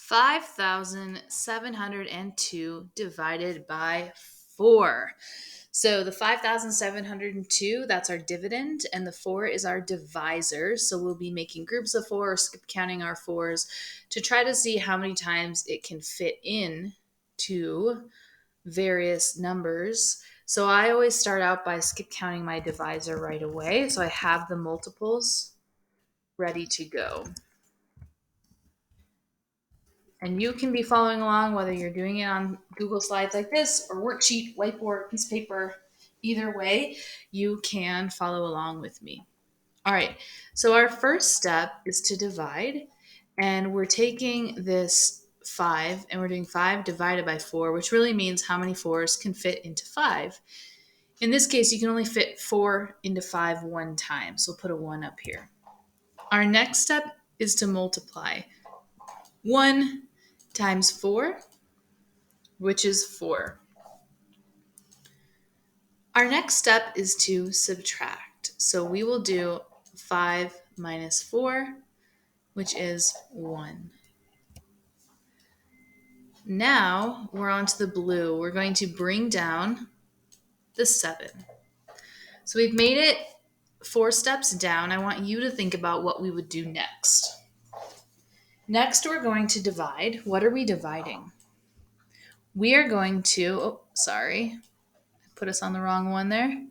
5,702 divided by 4. So the 5,702, that's our dividend, and the 4 is our divisor. So we'll be making groups of 4 or skip counting our 4s to try to see how many times it can fit in to various numbers. So I always start out by skip counting my divisor right away. So I have the multiples ready to go. And you can be following along whether you're doing it on Google Slides like this or worksheet, whiteboard, piece of paper. Either way, you can follow along with me. All right, so our first step is to divide. And we're taking this 5 and we're doing 5 divided by 4, which really means how many 4s can fit into 5. In this case, you can only fit 4 into 5 one time. So we'll put a 1 up here. Our next step is to multiply. 1 times 4, which is 4. Our next step is to subtract. So we will do 5 minus 4, which is 1. Now we're on to the blue. We're going to bring down the 7. So we've made it 4 steps down. I want you to think about what we would do next. Next, we're going to divide. What are we dividing? We are going to, put us on the wrong one there.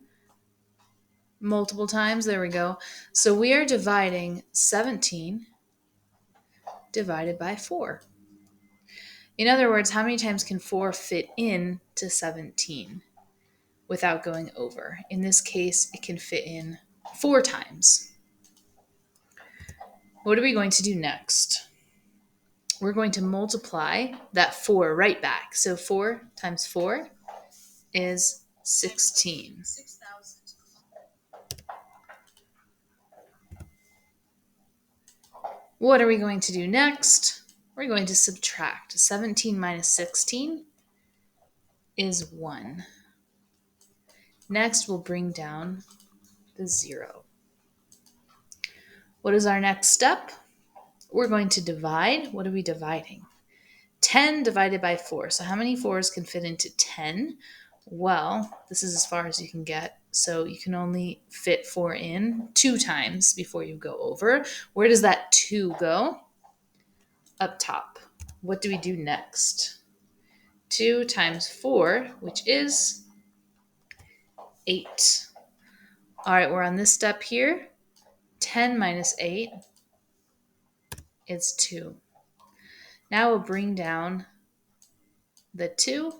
Multiple times, there we go. So we are dividing 17 divided by 4. In other words, how many times can 4 fit in to 17 without going over? In this case, it can fit in 4 times. What are we going to do next? We're going to multiply that 4 right back. So 4 times 4 is 16. What are we going to do next? We're going to subtract. 17 minus 16 is 1. Next, we'll bring down the 0. What is our next step? We're going to divide. What are we dividing? 10 divided by 4. So how many 4s can fit into 10? Well, this is as far as you can get. So you can only fit 4 in 2 times before you go over. Where does that 2 go? Up top. What do we do next? 2 times 4, which is 8. All right, we're on this step here. 10 minus 8 is 2. Now we'll bring down the 2.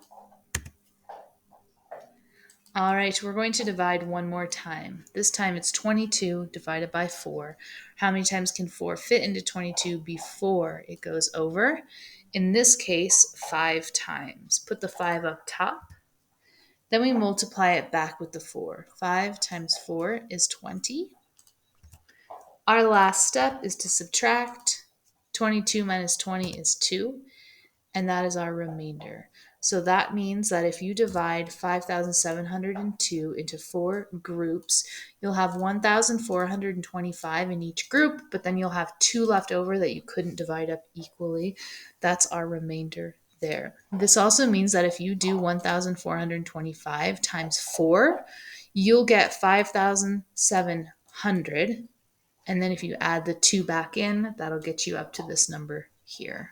All right, we're going to divide one more time. This time it's 22 divided by 4. How many times can 4 fit into 22 before it goes over? In this case, 5 times. Put the 5 up top. Then we multiply it back with the 4. 5 times 4 is 20. Our last step is to subtract. 22 minus 20 is 2, and that is our remainder. So that means that if you divide 5,702 into 4 groups, you'll have 1,425 in each group, but then you'll have 2 left over that you couldn't divide up equally. That's our remainder there. This also means that if you do 1,425 times 4, you'll get 5,700. And then if you add the 2 back in, that'll get you up to this number here.